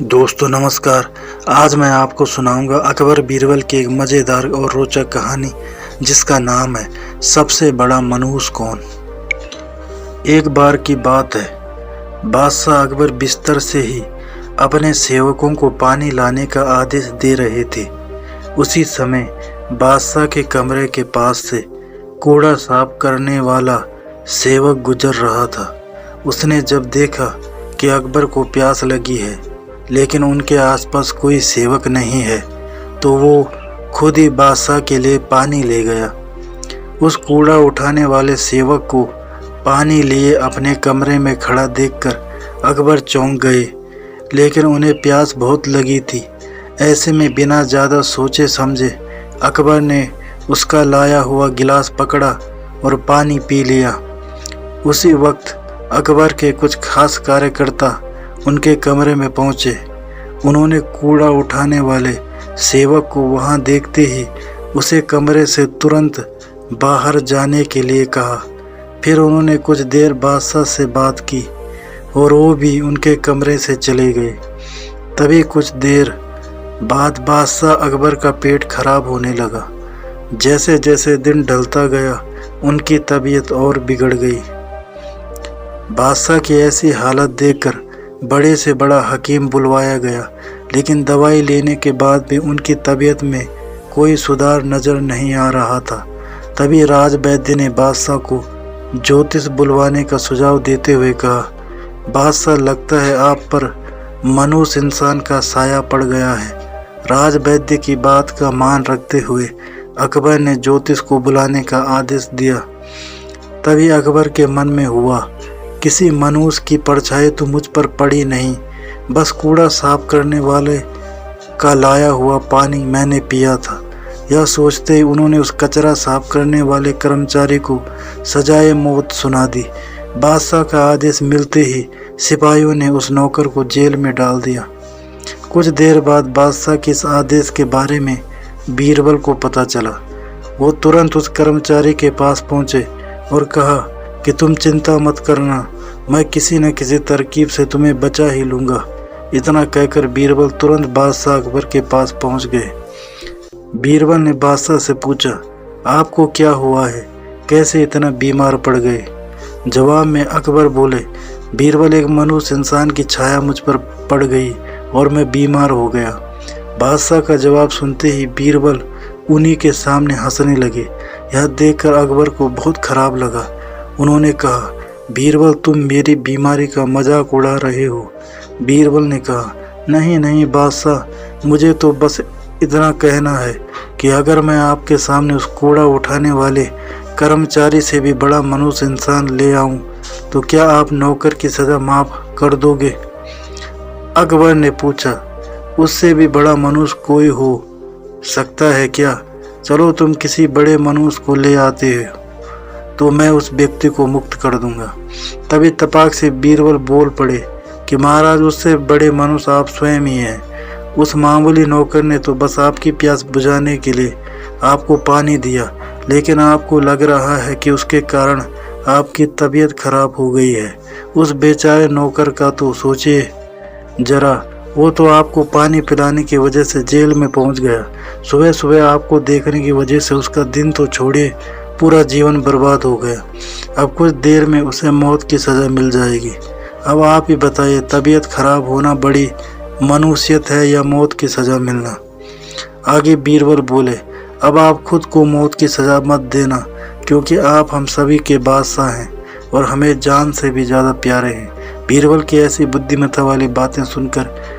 दोस्तों नमस्कार। आज मैं आपको सुनाऊंगा अकबर बीरबल की एक मज़ेदार और रोचक कहानी जिसका नाम है सबसे बड़ा मनहूस कौन। एक बार की बात है, बादशाह अकबर बिस्तर से ही अपने सेवकों को पानी लाने का आदेश दे रहे थे। उसी समय बादशाह के कमरे के पास से कूड़ा साफ करने वाला सेवक गुजर रहा था। उसने जब देखा कि अकबर को प्यास लगी है लेकिन उनके आसपास कोई सेवक नहीं है, तो वो खुद ही बादशाह के लिए पानी ले गया। उस कूड़ा उठाने वाले सेवक को पानी लिए अपने कमरे में खड़ा देखकर अकबर चौंक गए, लेकिन उन्हें प्यास बहुत लगी थी। ऐसे में बिना ज़्यादा सोचे समझे अकबर ने उसका लाया हुआ गिलास पकड़ा और पानी पी लिया। उसी वक्त अकबर के कुछ खास कार्यकर्ता उनके कमरे में पहुंचे। उन्होंने कूड़ा उठाने वाले सेवक को वहां देखते ही उसे कमरे से तुरंत बाहर जाने के लिए कहा। फिर उन्होंने कुछ देर बादशाह से बात की और वो भी उनके कमरे से चले गए। तभी कुछ देर बाद बादशाह अकबर का पेट खराब होने लगा। जैसे जैसे दिन ढलता गया उनकी तबीयत और बिगड़ गई। बादशाह की ऐसी हालत देखकर बड़े से बड़ा हकीम बुलवाया गया, लेकिन दवाई लेने के बाद भी उनकी तबीयत में कोई सुधार नज़र नहीं आ रहा था। तभी राज वैद्य ने बादशाह को ज्योतिष बुलवाने का सुझाव देते हुए कहा, बादशाह लगता है आप पर मनुष्य इंसान का साया पड़ गया है। राज वैद्य की बात का मान रखते हुए अकबर ने ज्योतिष को बुलाने का आदेश दिया। तभी अकबर के मन में हुआ, किसी मनुष्य की परछाई तो मुझ पर पड़ी नहीं, बस कूड़ा साफ करने वाले का लाया हुआ पानी मैंने पिया था। यह सोचते ही उन्होंने उस कचरा साफ करने वाले कर्मचारी को सजाए मौत सुना दी। बादशाह का आदेश मिलते ही सिपाहियों ने उस नौकर को जेल में डाल दिया। कुछ देर बाद बादशाह के इस आदेश के बारे में बीरबल को पता चला। वो तुरंत उस कर्मचारी के पास पहुंचे और कहा कि तुम चिंता मत करना, मैं किसी न किसी तरकीब से तुम्हें बचा ही लूँगा। इतना कहकर बीरबल तुरंत बादशाह अकबर के पास पहुंच गए। बीरबल ने बादशाह से पूछा, आपको क्या हुआ है, कैसे इतना बीमार पड़ गए। जवाब में अकबर बोले, बीरबल एक मनुष्य इंसान की छाया मुझ पर पड़ गई और मैं बीमार हो गया। बादशाह का जवाब सुनते ही बीरबल उन्हीं के सामने हंसने लगे। यह देखकर अकबर को बहुत खराब लगा। उन्होंने कहा, बीरबल तुम मेरी बीमारी का मजाक उड़ा रहे हो। बीरबल ने कहा, नहीं नहीं बादशाह, मुझे तो बस इतना कहना है कि अगर मैं आपके सामने उस कूड़ा उठाने वाले कर्मचारी से भी बड़ा मनुष्य इंसान ले आऊं तो क्या आप नौकर की सज़ा माफ़ कर दोगे। अकबर ने पूछा, उससे भी बड़ा मनुष्य कोई हो सकता है क्या। चलो तुम किसी बड़े मनुष्य को ले आते हो तो मैं उस व्यक्ति को मुक्त कर दूंगा। तभी तपाक से बीरबल बोल पड़े कि महाराज, उससे बड़े मनुष्य आप स्वयं ही हैं। उस मामूली नौकर ने तो बस आपकी प्यास बुझाने के लिए आपको पानी दिया, लेकिन आपको लग रहा है कि उसके कारण आपकी तबीयत खराब हो गई है। उस बेचारे नौकर का तो सोचिए जरा, वो तो आपको पानी पिलाने की वजह से जेल में पहुंच गया। सुबह सुबह आपको देखने की वजह से उसका दिन तो छोड़िए, पूरा जीवन बर्बाद हो गया। अब कुछ देर में उसे मौत की सज़ा मिल जाएगी। अब आप ही बताइए, तबीयत खराब होना बड़ी मनुष्यत है या मौत की सज़ा मिलना। आगे बीरबल बोले, अब आप खुद को मौत की सज़ा मत देना, क्योंकि आप हम सभी के बादशाह हैं और हमें जान से भी ज़्यादा प्यारे हैं। बीरबल की ऐसी बुद्धिमत्ता वाली बातें सुनकर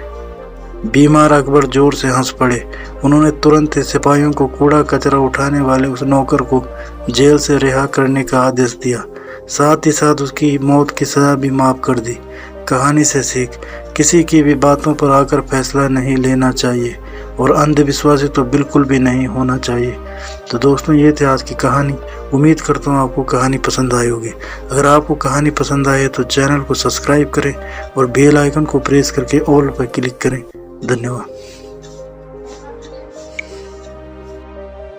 बीमार अकबर जोर से हंस पड़े। उन्होंने तुरंत ही सिपाहियों को कूड़ा कचरा उठाने वाले उस नौकर को जेल से रिहा करने का आदेश दिया। साथ ही साथ उसकी मौत की सज़ा भी माफ़ कर दी। कहानी से सीख, किसी की भी बातों पर आकर फैसला नहीं लेना चाहिए और अंधविश्वासी तो बिल्कुल भी नहीं होना चाहिए। तो दोस्तों, ये थी आज की कहानी। उम्मीद करता हूँ आपको कहानी पसंद आई होगी। अगर आपको कहानी पसंद आए तो चैनल को सब्सक्राइब करें और बेल आइकन को प्रेस करके ऑल पर क्लिक करें। धन्यवाद।